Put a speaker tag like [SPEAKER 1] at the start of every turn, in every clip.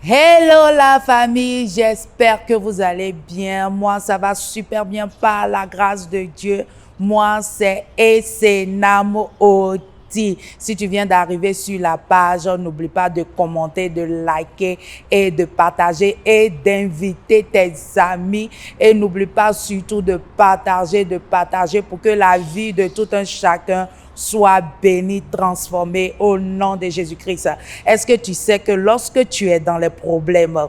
[SPEAKER 1] Hello la famille, j'espère que vous allez bien. Moi, ça va super bien par la grâce de Dieu. Moi, c'est Esenam Oti. Si tu viens d'arriver sur la page, n'oublie pas de commenter, de liker et de partager et d'inviter tes amis. Et n'oublie pas surtout de partager pour que la vie de tout un chacun soit béni, transformé au nom de Jésus-Christ. Est-ce que tu sais que lorsque tu es dans les problèmes,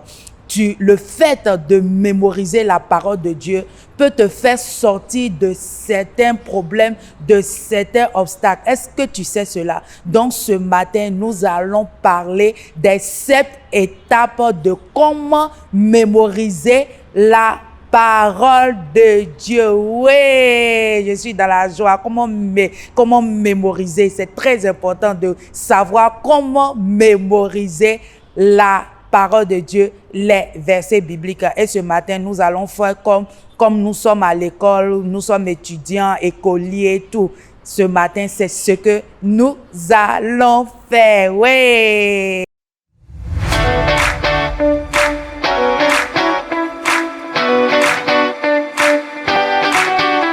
[SPEAKER 1] le fait de mémoriser la parole de Dieu peut te faire sortir de certains problèmes, de certains obstacles. Est-ce que tu sais cela? Donc ce matin, nous allons parler des 7 étapes de comment mémoriser la parole de Dieu. Oui, je suis dans la joie. Comment mémoriser? C'est très important de savoir comment mémoriser la parole de Dieu, les versets bibliques. Et ce matin, nous allons faire comme nous sommes à l'école, nous sommes étudiants, écoliers, tout. Ce matin, c'est ce que nous allons faire. Oui.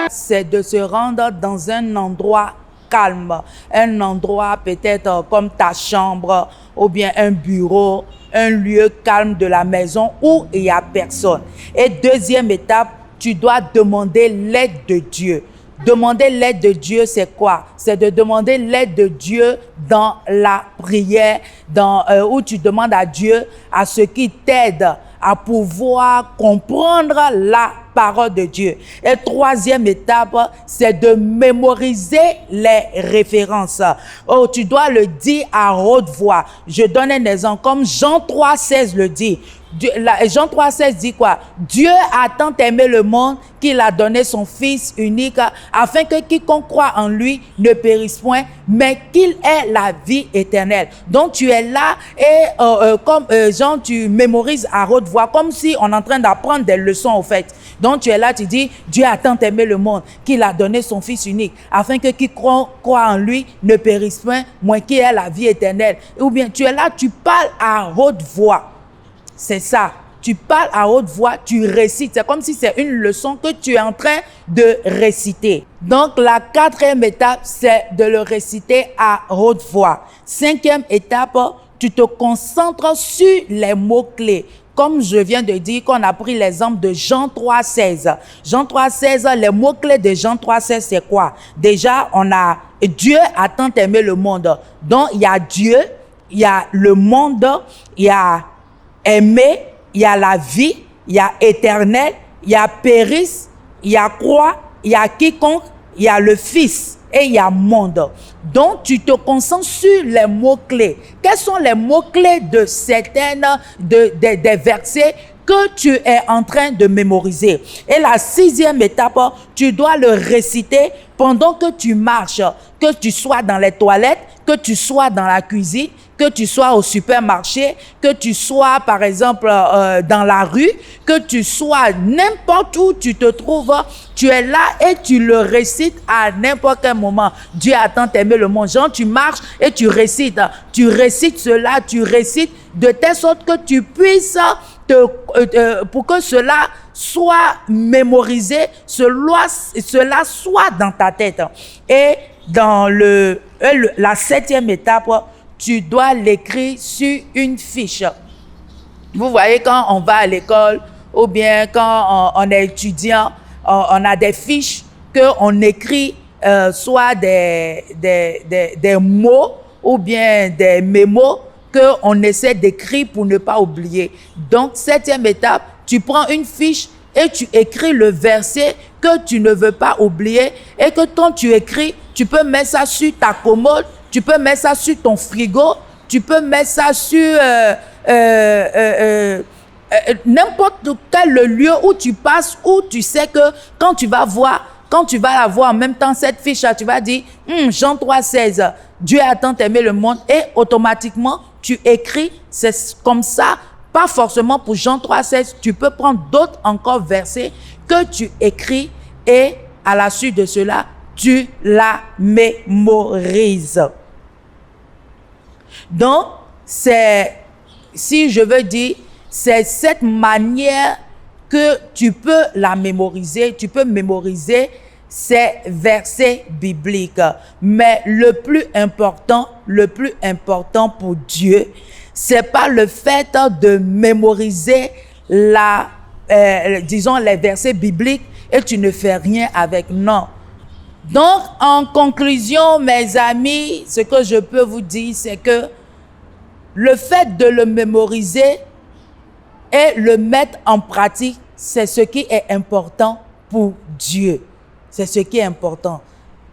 [SPEAKER 1] C'est de se rendre dans un endroit calme, un endroit peut-être comme ta chambre ou bien un bureau, un lieu calme de la maison où il n'y a personne. Et deuxième étape, tu dois demander l'aide de Dieu. Demander l'aide de Dieu, c'est quoi? C'est de demander l'aide de Dieu dans la prière, où tu demandes à Dieu à ce qui t'aide à pouvoir comprendre la parole de Dieu. Et troisième étape, c'est de mémoriser les références. Oh, tu dois le dire à haute voix. Je donne un exemple, comme Jean 3,16 le dit. Jean 3,16 dit quoi? Dieu a tant aimé le monde qu'il a donné son Fils unique afin que quiconque croit en lui ne périsse point, mais qu'il ait la vie éternelle. Donc tu es là et comme Jean, tu mémorises à haute voix, comme si on est en train d'apprendre des leçons au fait. Donc tu es là, tu dis, Dieu a tant aimé le monde qu'il a donné son Fils unique afin que quiconque croit en lui ne périsse point, mais qu'il ait la vie éternelle. Ou bien tu es là, tu parles à haute voix. C'est ça. Tu parles à haute voix, tu récites. C'est comme si c'est une leçon que tu es en train de réciter. Donc, la quatrième étape, c'est de le réciter à haute voix. Cinquième étape, tu te concentres sur les mots-clés. Comme je viens de dire qu'on a pris l'exemple de Jean 3,16. Jean 3,16, les mots-clés de Jean 3,16, c'est quoi? Déjà, on a Dieu a tant aimé le monde. Donc, il y a Dieu, il y a le monde, il y a aimer, il y a la vie, il y a éternel, il y a périsse, il y a croix, il y a quiconque, il y a le Fils et il y a monde. Donc, tu te concentres sur les mots-clés. Quels sont les mots-clés de certaines des versets que tu es en train de mémoriser? Et la sixième étape, tu dois le réciter pendant que tu marches, que tu sois dans les toilettes, que tu sois dans la cuisine, que tu sois au supermarché, que tu sois par exemple dans la rue, que tu sois n'importe où tu te trouves, tu es là et tu le récites à n'importe quel moment. Dieu a tant aimé le monde. Genre, tu marches et tu récites cela, tu récites de telle sorte que tu puisses pour que cela soit mémorisé, cela soit dans ta tête. Et dans la septième étape, tu dois l'écrire sur une fiche. Vous voyez, quand on va à l'école ou bien quand on est étudiant, on a des fiches qu'on écrit soit des mots ou bien des mémos qu'on essaie d'écrire pour ne pas oublier. Donc, septième étape, tu prends une fiche et tu écris le verset que tu ne veux pas oublier et que quand tu écris, tu peux mettre ça sur ta commode, tu peux mettre ça sur ton frigo, tu peux mettre ça sur n'importe quel lieu où tu passes, où tu sais que quand tu vas la voir en même temps, cette fiche-là, tu vas dire, Jean 3,16, Dieu a tant aimé le monde, et automatiquement, tu écris, c'est comme ça, pas forcément pour Jean 3,16, tu peux prendre d'autres encore versets que tu écris et à la suite de cela, tu la mémorises. Donc, c'est si je veux dire, c'est cette manière que tu peux la mémoriser. Tu peux mémoriser ces versets bibliques. Mais le plus important pour Dieu, c'est pas le fait de mémoriser disons les versets bibliques et tu ne fais rien avec. Non. Donc, en conclusion, mes amis, ce que je peux vous dire, c'est que le fait de le mémoriser et le mettre en pratique, c'est ce qui est important pour Dieu. C'est ce qui est important.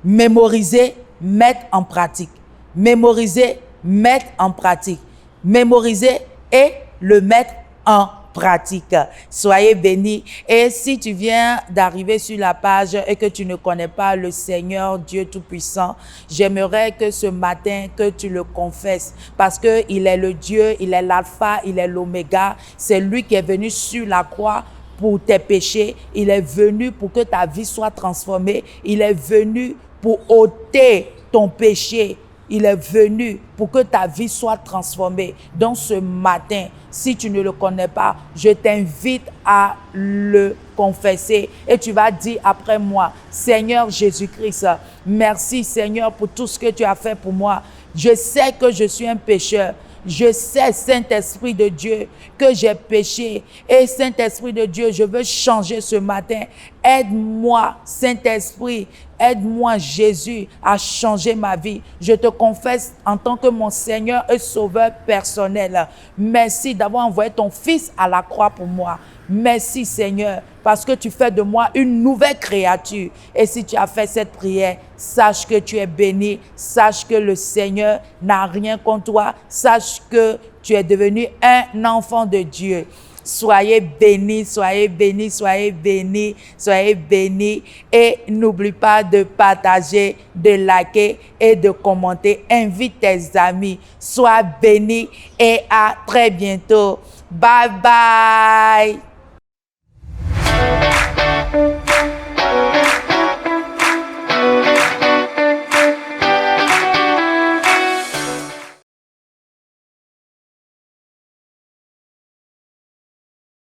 [SPEAKER 1] Mémoriser, mettre en pratique. Mémoriser, mettre en pratique. Mémoriser et le mettre en pratique. Soyez bénis. Et si tu viens d'arriver sur la page et que tu ne connais pas le Seigneur Dieu Tout-Puissant, j'aimerais que ce matin, que tu le confesses. Parce qu'il est le Dieu, il est l'alpha, il est l'oméga. C'est lui qui est venu sur la croix pour tes péchés. Il est venu pour que ta vie soit transformée. Il est venu pour ôter ton péché. Il est venu pour que ta vie soit transformée. Donc ce matin, si tu ne le connais pas, je t'invite à le confesser et tu vas dire après moi, Seigneur Jésus-Christ, merci Seigneur pour tout ce que tu as fait pour moi. Je sais que je suis un pécheur. Je sais, Saint-Esprit de Dieu, que j'ai péché. Et Saint-Esprit de Dieu, je veux changer ce matin. Aide-moi, Saint-Esprit. Aide-moi, Jésus, à changer ma vie. Je te confesse en tant que mon Seigneur et Sauveur personnel. Merci d'avoir envoyé ton Fils à la croix pour moi. Merci, Seigneur, parce que tu fais de moi une nouvelle créature. Et si tu as fait cette prière, sache que tu es béni. Sache que le Seigneur n'a rien contre toi. Sache que tu es devenu un enfant de Dieu. Soyez bénis, soyez bénis, soyez bénis, soyez bénis. Et n'oublie pas de partager, de liker et de commenter. Invite tes amis. Sois bénis et à très bientôt. Bye bye.